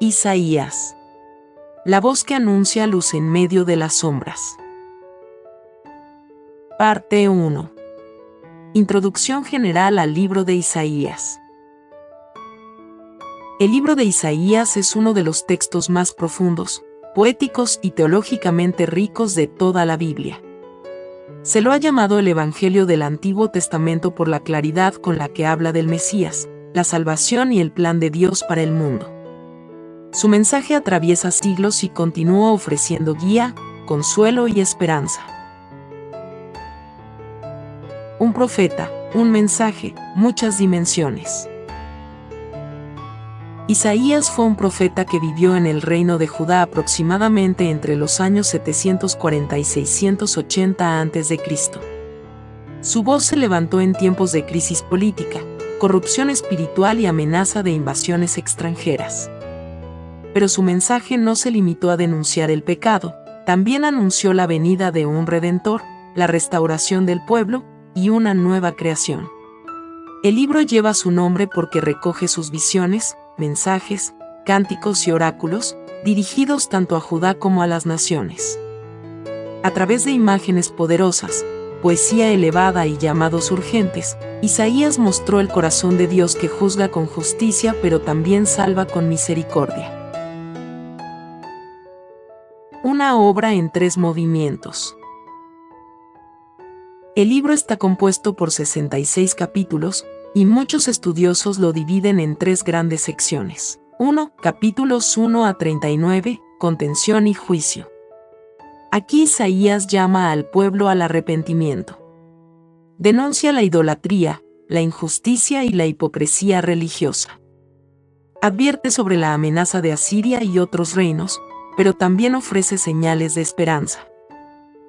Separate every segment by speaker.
Speaker 1: Isaías. La voz que anuncia luz en medio de las sombras. Parte 1. Introducción general al libro de Isaías. El libro de Isaías es uno de los textos más profundos, poéticos y teológicamente ricos de toda la Biblia. Se lo ha llamado el Evangelio del Antiguo Testamento por la claridad con la que habla del Mesías, la salvación y el plan de Dios para el mundo. Su mensaje atraviesa siglos y continúa ofreciendo guía, consuelo y esperanza. Un profeta, un mensaje, muchas dimensiones. Isaías fue un profeta que vivió en el reino de Judá aproximadamente entre los años 740 y 680 a.C. Su voz se levantó en tiempos de crisis política, corrupción espiritual y amenaza de invasiones extranjeras. Pero su mensaje no se limitó a denunciar el pecado, también anunció la venida de un Redentor, la restauración del pueblo y una nueva creación. El libro lleva su nombre porque recoge sus visiones, mensajes, cánticos y oráculos, dirigidos tanto a Judá como a las naciones. A través de imágenes poderosas, poesía elevada y llamados urgentes, Isaías mostró el corazón de Dios que juzga con justicia pero también salva con misericordia. Una obra en 3 movimientos. El libro está compuesto por 66 capítulos, y muchos estudiosos lo dividen en 3 grandes secciones. 1. Capítulos 1 a 39, contención y juicio. Aquí Isaías llama al pueblo al arrepentimiento. Denuncia la idolatría, la injusticia y la hipocresía religiosa. Advierte sobre la amenaza de Asiria y otros reinos, pero también ofrece señales de esperanza.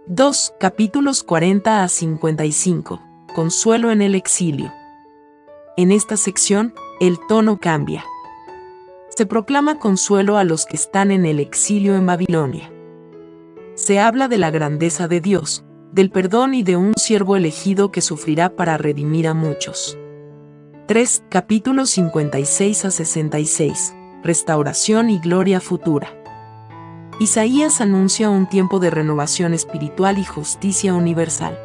Speaker 1: 2. Capítulos 40 a 55, consuelo en el exilio. En esta sección, el tono cambia. Se proclama consuelo a los que están en el exilio en Babilonia. Se habla de la grandeza de Dios, del perdón y de un siervo elegido que sufrirá para redimir a muchos. 3. Capítulos 56 a 66, restauración y gloria futura. Isaías anuncia un tiempo de renovación espiritual y justicia universal.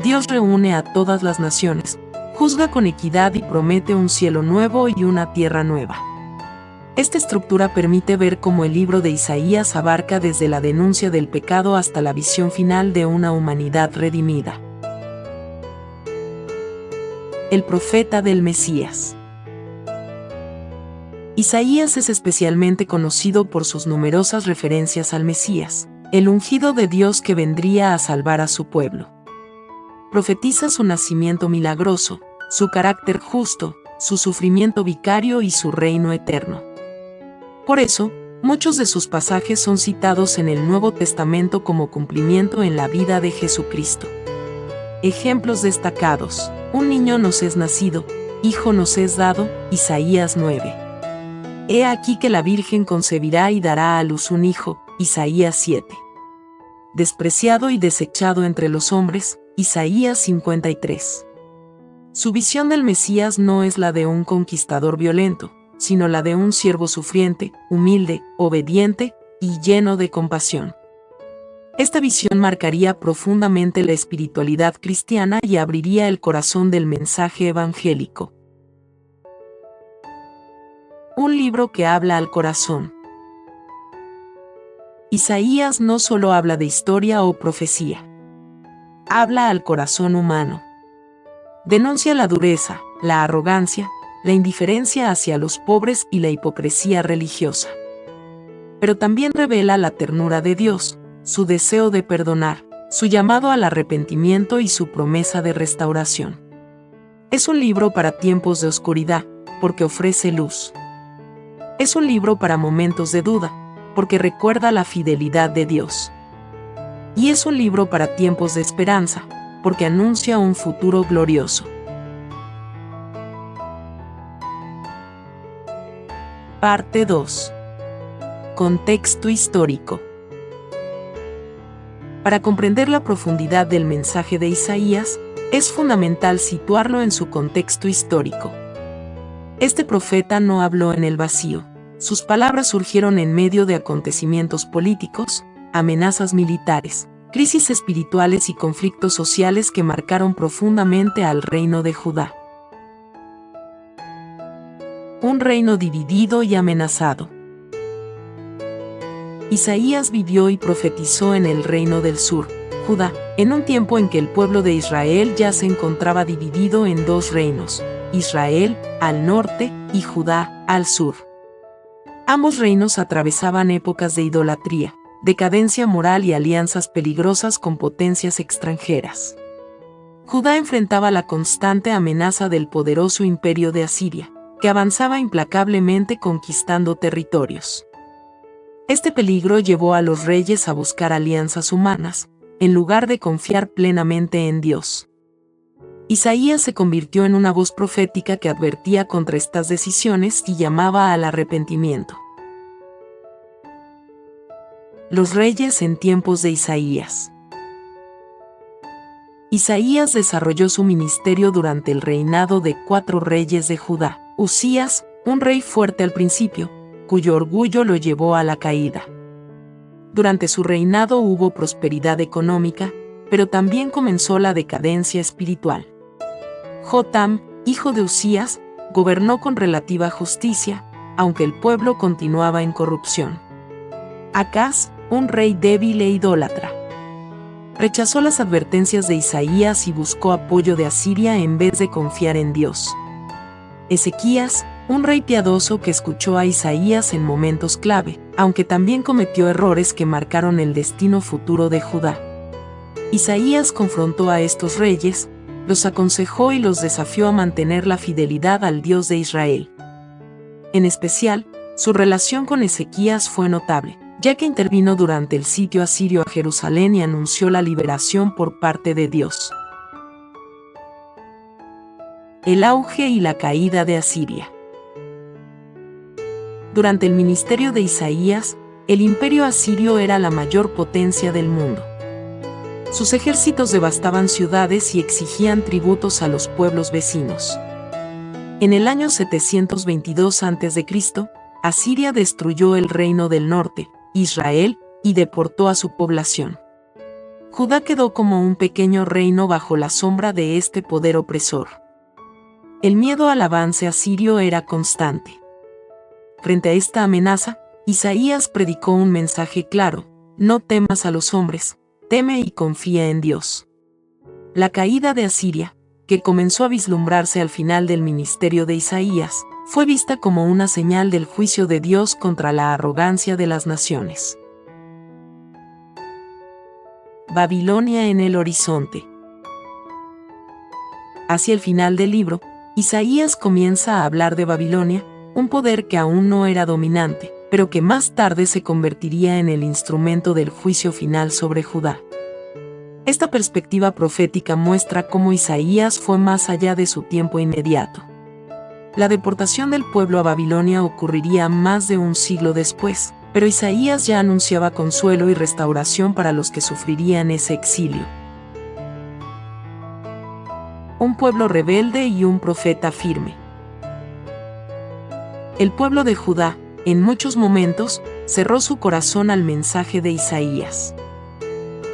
Speaker 1: Dios reúne a todas las naciones, juzga con equidad y promete un cielo nuevo y una tierra nueva. Esta estructura permite ver cómo el libro de Isaías abarca desde la denuncia del pecado hasta la visión final de una humanidad redimida. El profeta del Mesías. Isaías es especialmente conocido por sus numerosas referencias al Mesías, el ungido de Dios que vendría a salvar a su pueblo. Profetiza su nacimiento milagroso, su carácter justo, su sufrimiento vicario y su reino eterno. Por eso, muchos de sus pasajes son citados en el Nuevo Testamento como cumplimiento en la vida de Jesucristo. Ejemplos destacados: un niño nos es nacido, hijo nos es dado, Isaías 9. He aquí que la Virgen concebirá y dará a luz un hijo, Isaías 7. Despreciado y desechado entre los hombres, Isaías 53. Su visión del Mesías no es la de un conquistador violento, sino la de un siervo sufriente, humilde, obediente y lleno de compasión. Esta visión marcaría profundamente la espiritualidad cristiana y abriría el corazón del mensaje evangélico. Un libro que habla al corazón. Isaías no solo habla de historia o profecía. Habla al corazón humano. Denuncia la dureza, la arrogancia, la indiferencia hacia los pobres y la hipocresía religiosa. Pero también revela la ternura de Dios, su deseo de perdonar, su llamado al arrepentimiento y su promesa de restauración. Es un libro para tiempos de oscuridad, porque ofrece luz. Es un libro para momentos de duda, porque recuerda la fidelidad de Dios. Y es un libro para tiempos de esperanza, porque anuncia un futuro glorioso. Parte 2. Contexto histórico. Para comprender la profundidad del mensaje de Isaías, es fundamental situarlo en su contexto histórico. Este profeta no habló en el vacío, Sus palabras surgieron en medio de acontecimientos políticos, amenazas militares, crisis espirituales y conflictos sociales que marcaron profundamente al reino de Judá. Un reino dividido y amenazado. Isaías vivió y profetizó en el reino del sur, Judá, en un tiempo en que el pueblo de Israel ya se encontraba dividido en dos reinos, Israel al norte y Judá al sur. Ambos reinos atravesaban épocas de idolatría, decadencia moral y alianzas peligrosas con potencias extranjeras. Judá enfrentaba la constante amenaza del poderoso imperio de Asiria, que avanzaba implacablemente conquistando territorios. Este peligro llevó a los reyes a buscar alianzas humanas, en lugar de confiar plenamente en Dios. Isaías se convirtió en una voz profética que advertía contra estas decisiones y llamaba al arrepentimiento. Los reyes en tiempos de Isaías. Isaías desarrolló su ministerio durante el reinado de 4 reyes de Judá. Usías, un rey fuerte al principio, cuyo orgullo lo llevó a la caída. Durante su reinado hubo prosperidad económica, pero también comenzó la decadencia espiritual. Jotam, hijo de Usías, gobernó con relativa justicia, aunque el pueblo continuaba en corrupción. Acaz, un rey débil e idólatra, rechazó las advertencias de Isaías y buscó apoyo de Asiria en vez de confiar en Dios. Ezequías, un rey piadoso que escuchó a Isaías en momentos clave, aunque también cometió errores que marcaron el destino futuro de Judá. Isaías confrontó a estos reyes, los aconsejó y los desafió a mantener la fidelidad al Dios de Israel. En especial, su relación con Ezequías fue notable, ya que intervino durante el sitio asirio a Jerusalén y anunció la liberación por parte de Dios. El auge y la caída de Asiria. Durante el ministerio de Isaías, el imperio asirio era la mayor potencia del mundo. Sus ejércitos devastaban ciudades y exigían tributos a los pueblos vecinos. En el año 722 a.C., Asiria destruyó el reino del norte, Israel, y deportó a su población. Judá quedó como un pequeño reino bajo la sombra de este poder opresor. El miedo al avance asirio era constante. Frente a esta amenaza, Isaías predicó un mensaje claro: no temas a los hombres, teme y confía en Dios. La caída de Asiria, que comenzó a vislumbrarse al final del ministerio de Isaías, fue vista como una señal del juicio de Dios contra la arrogancia de las naciones. Babilonia en el horizonte. Hacia el final del libro, Isaías comienza a hablar de Babilonia, un poder que aún no era dominante, pero que más tarde se convertiría en el instrumento del juicio final sobre Judá. Esta perspectiva profética muestra cómo Isaías fue más allá de su tiempo inmediato. La deportación del pueblo a Babilonia ocurriría más de un siglo después, pero Isaías ya anunciaba consuelo y restauración para los que sufrirían ese exilio. Un pueblo rebelde y un profeta firme. El pueblo de Judá, en muchos momentos, cerró su corazón al mensaje de Isaías.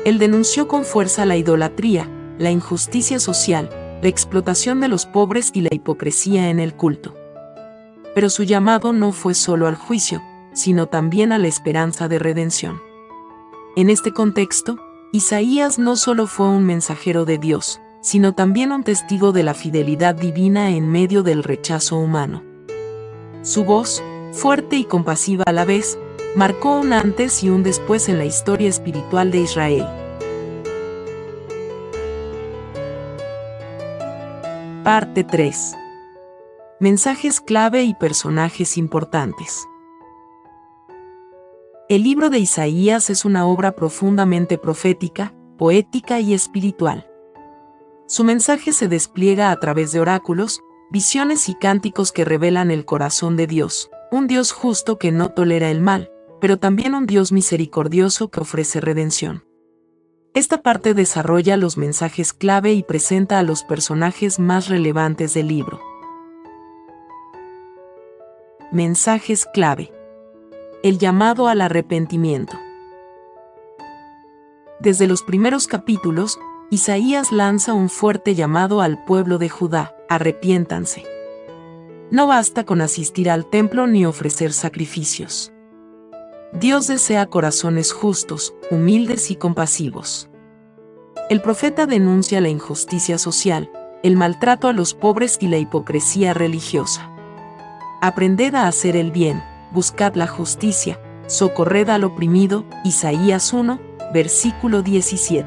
Speaker 1: Él denunció con fuerza la idolatría, la injusticia social, la explotación de los pobres y la hipocresía en el culto. Pero su llamado no fue solo al juicio, sino también a la esperanza de redención. En este contexto, Isaías no solo fue un mensajero de Dios, sino también un testigo de la fidelidad divina en medio del rechazo humano. Su voz, fuerte y compasiva a la vez, marcó un antes y un después en la historia espiritual de Israel. Parte 3. Mensajes clave y personajes importantes. El libro de Isaías es una obra profundamente profética, poética y espiritual. Su mensaje se despliega a través de oráculos, visiones y cánticos que revelan el corazón de Dios, un Dios justo que no tolera el mal, pero también un Dios misericordioso que ofrece redención. Esta parte desarrolla los mensajes clave y presenta a los personajes más relevantes del libro. Mensajes clave. El llamado al arrepentimiento. Desde los primeros capítulos, Isaías lanza un fuerte llamado al pueblo de Judá: arrepiéntanse. No basta con asistir al templo ni ofrecer sacrificios. Dios desea corazones justos, humildes y compasivos. El profeta denuncia la injusticia social, el maltrato a los pobres y la hipocresía religiosa. Aprended a hacer el bien, buscad la justicia, socorred al oprimido. Isaías 1, versículo 17.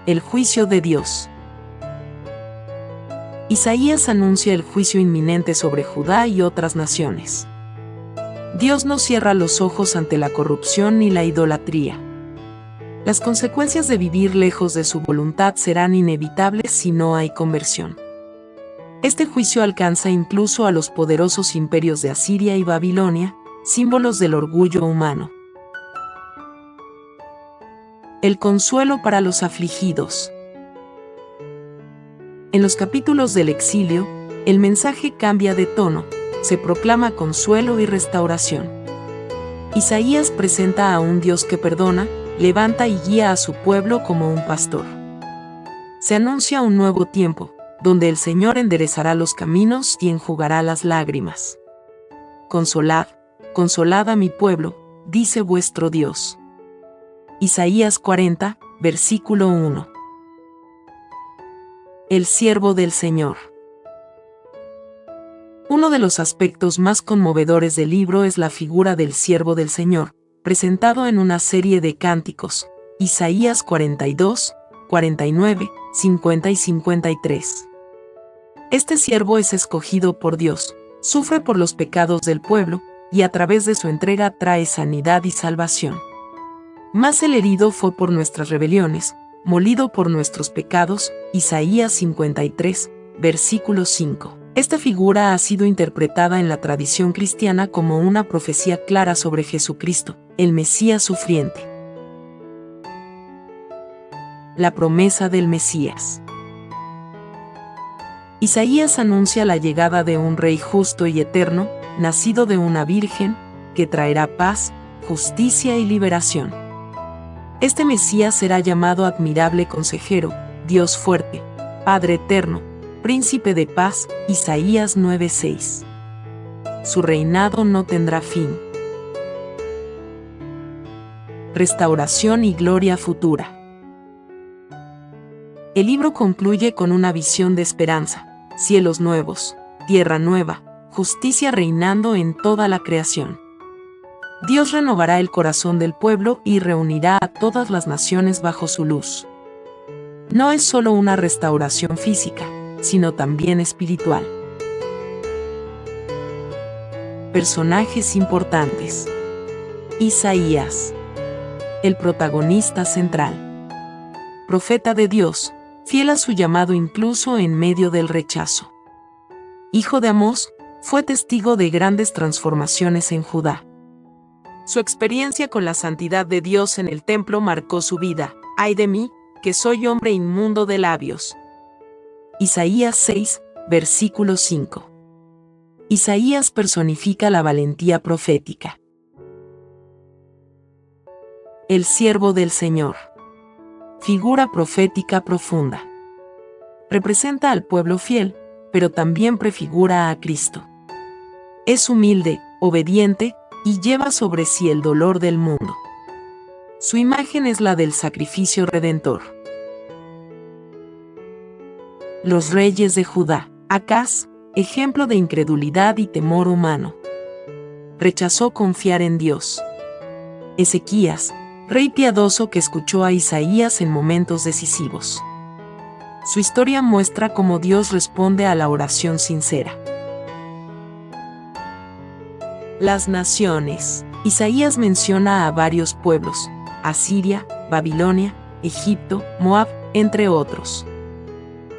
Speaker 1: El juicio de Dios. Isaías anuncia el juicio inminente sobre Judá y otras naciones. Dios no cierra los ojos ante la corrupción ni la idolatría. Las consecuencias de vivir lejos de su voluntad serán inevitables si no hay conversión. Este juicio alcanza incluso a los poderosos imperios de Asiria y Babilonia, símbolos del orgullo humano. El consuelo para los afligidos. En los capítulos del exilio, el mensaje cambia de tono, se proclama consuelo y restauración. Isaías presenta a un Dios que perdona, levanta y guía a su pueblo como un pastor. Se anuncia un nuevo tiempo, donde el Señor enderezará los caminos y enjugará las lágrimas. Consolad, consolad a mi pueblo, dice vuestro Dios. Isaías 40, versículo 1. El siervo del Señor. Uno de los aspectos más conmovedores del libro es la figura del siervo del Señor, presentado en una serie de cánticos, Isaías 42, 49, 50 y 53. Este siervo es escogido por Dios, sufre por los pecados del pueblo, y a través de su entrega trae sanidad y salvación. Mas el herido fue por nuestras rebeliones, molido por nuestros pecados. Isaías 53, versículo 5. Esta figura ha sido interpretada en la tradición cristiana como una profecía clara sobre Jesucristo, el Mesías sufriente. La promesa del Mesías. Isaías anuncia la llegada de un rey justo y eterno, nacido de una virgen, que traerá paz, justicia y liberación. Este Mesías será llamado admirable consejero, Dios fuerte, Padre eterno, príncipe de paz. Isaías 9:6. Su reinado no tendrá fin. Restauración y gloria futura. El libro concluye con una visión de esperanza: cielos nuevos, tierra nueva, justicia reinando en toda la creación. Dios renovará el corazón del pueblo y reunirá a todas las naciones bajo su luz. No es solo una restauración física, sino también espiritual. Personajes importantes. Isaías, el protagonista central. Profeta de Dios, fiel a su llamado incluso en medio del rechazo. Hijo de Amós, fue testigo de grandes transformaciones en Judá. Su experiencia con la santidad de Dios en el templo marcó su vida. Ay de mí, que soy hombre inmundo de labios. Isaías 6, versículo 5. Isaías personifica la valentía profética. El siervo del Señor. Figura profética profunda. Representa al pueblo fiel, pero también prefigura a Cristo. Es humilde, obediente, y lleva sobre sí el dolor del mundo. Su imagen es la del sacrificio redentor. Los reyes de Judá. Acaz, ejemplo de incredulidad y temor humano. Rechazó confiar en Dios. Ezequías, rey piadoso que escuchó a Isaías en momentos decisivos. Su historia muestra cómo Dios responde a la oración sincera. Las naciones. Isaías menciona a varios pueblos: Asiria, Babilonia, Egipto, Moab, entre otros.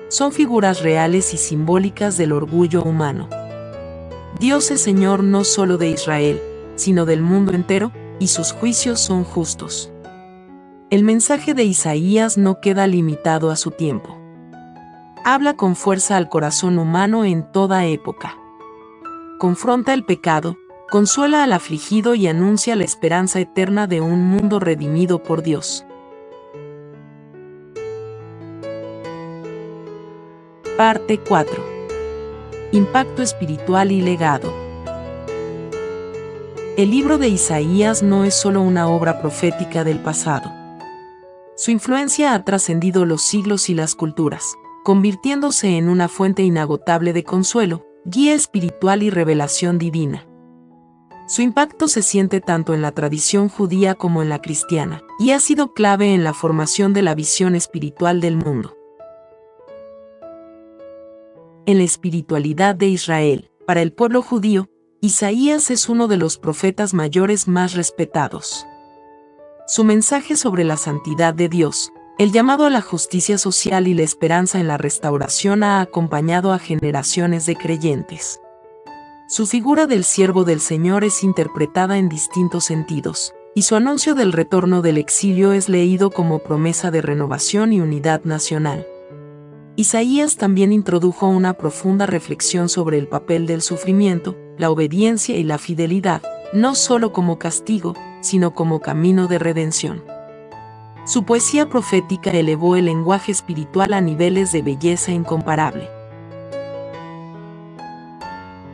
Speaker 1: Son figuras reales y simbólicas del orgullo humano. Dios es Señor no solo de Israel, sino del mundo entero, y sus juicios son justos. El mensaje de Isaías no queda limitado a su tiempo. Habla con fuerza al corazón humano en toda época. Confronta el pecado, consuela al afligido y anuncia la esperanza eterna de un mundo redimido por Dios. Parte 4. Impacto espiritual y legado. El libro de Isaías no es solo una obra profética del pasado. Su influencia ha trascendido los siglos y las culturas, convirtiéndose en una fuente inagotable de consuelo, guía espiritual y revelación divina. Su impacto se siente tanto en la tradición judía como en la cristiana, y ha sido clave en la formación de la visión espiritual del mundo. En la espiritualidad de Israel, para el pueblo judío, Isaías es uno de los profetas mayores más respetados. Su mensaje sobre la santidad de Dios, el llamado a la justicia social y la esperanza en la restauración ha acompañado a generaciones de creyentes. Su figura del siervo del Señor es interpretada en distintos sentidos, y su anuncio del retorno del exilio es leído como promesa de renovación y unidad nacional. Isaías también introdujo una profunda reflexión sobre el papel del sufrimiento, la obediencia y la fidelidad, no solo como castigo, sino como camino de redención. Su poesía profética elevó el lenguaje espiritual a niveles de belleza incomparable.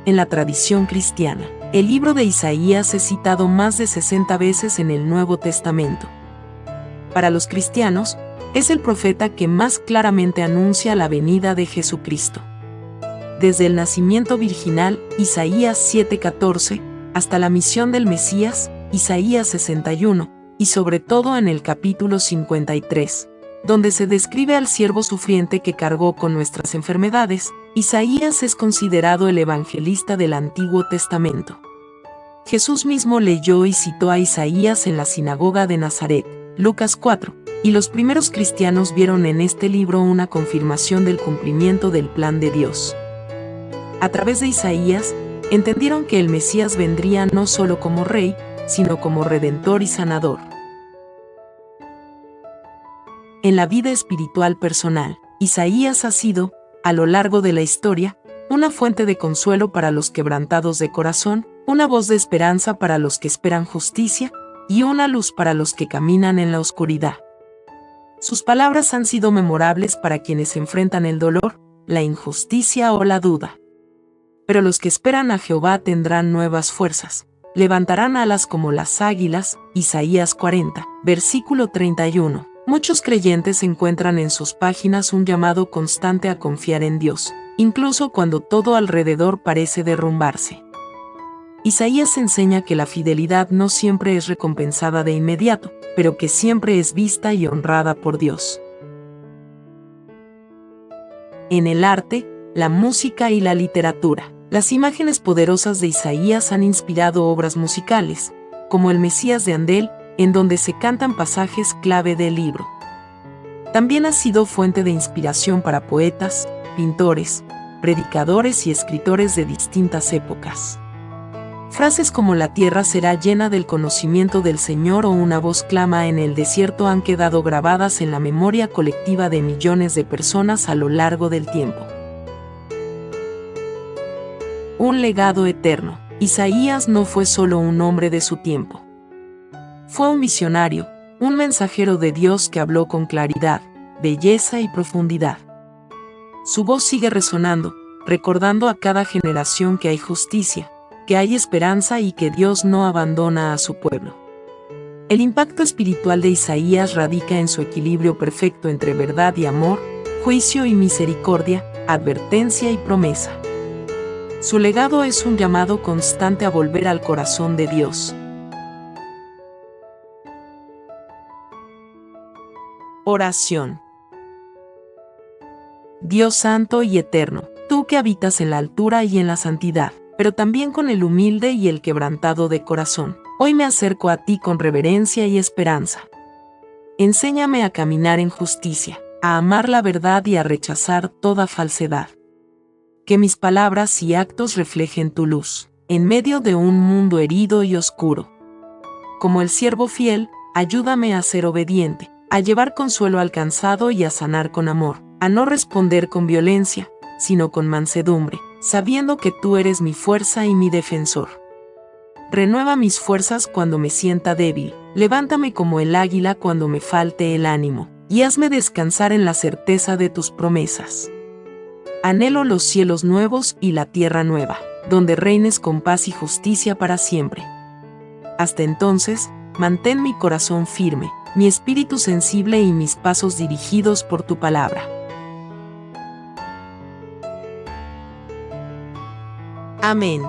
Speaker 1: En la tradición cristiana, el libro de Isaías es citado más de 60 veces en el Nuevo Testamento. Para los cristianos, es el profeta que más claramente anuncia la venida de Jesucristo. Desde el nacimiento virginal, Isaías 7:14, hasta la misión del Mesías, Isaías 61, y sobre todo en el capítulo 53, donde se describe al siervo sufriente que cargó con nuestras enfermedades, Isaías es considerado el evangelista del Antiguo Testamento. Jesús mismo leyó y citó a Isaías en la sinagoga de Nazaret, Lucas 4, y los primeros cristianos vieron en este libro una confirmación del cumplimiento del plan de Dios. A través de Isaías, entendieron que el Mesías vendría no solo como rey, sino como redentor y sanador. En la vida espiritual personal, Isaías ha sido, a lo largo de la historia, una fuente de consuelo para los quebrantados de corazón, una voz de esperanza para los que esperan justicia, y una luz para los que caminan en la oscuridad. Sus palabras han sido memorables para quienes enfrentan el dolor, la injusticia o la duda. Pero los que esperan a Jehová tendrán nuevas fuerzas, levantarán alas como las águilas, Isaías 40, versículo 31. Muchos creyentes encuentran en sus páginas un llamado constante a confiar en Dios, incluso cuando todo alrededor parece derrumbarse. Isaías enseña que la fidelidad no siempre es recompensada de inmediato, pero que siempre es vista y honrada por Dios. En el arte, la música y la literatura, las imágenes poderosas de Isaías han inspirado obras musicales, como el Mesías de Handel, en donde se cantan pasajes clave del libro. También ha sido fuente de inspiración para poetas, pintores, predicadores y escritores de distintas épocas. Frases como la tierra será llena del conocimiento del Señor o una voz clama en el desierto han quedado grabadas en la memoria colectiva de millones de personas a lo largo del tiempo. Un legado eterno. Isaías no fue solo un hombre de su tiempo. Fue un misionario, un mensajero de Dios que habló con claridad, belleza y profundidad. Su voz sigue resonando, recordando a cada generación que hay justicia, que hay esperanza y que Dios no abandona a su pueblo. El impacto espiritual de Isaías radica en su equilibrio perfecto entre verdad y amor, juicio y misericordia, advertencia y promesa. Su legado es un llamado constante a volver al corazón de Dios. Oración. Dios santo y eterno, tú que habitas en la altura y en la santidad, pero también con el humilde y el quebrantado de corazón, hoy me acerco a ti con reverencia y esperanza. Enséñame a caminar en justicia, a amar la verdad y a rechazar toda falsedad. Que mis palabras y actos reflejen tu luz, en medio de un mundo herido y oscuro. Como el siervo fiel, ayúdame a ser obediente, a llevar consuelo al cansado y a sanar con amor, a no responder con violencia, sino con mansedumbre, sabiendo que tú eres mi fuerza y mi defensor. Renueva mis fuerzas cuando me sienta débil, levántame como el águila cuando me falte el ánimo, y hazme descansar en la certeza de tus promesas. Anhelo los cielos nuevos y la tierra nueva, donde reines con paz y justicia para siempre. Hasta entonces, mantén mi corazón firme, mi espíritu sensible y mis pasos dirigidos por tu palabra. Amén.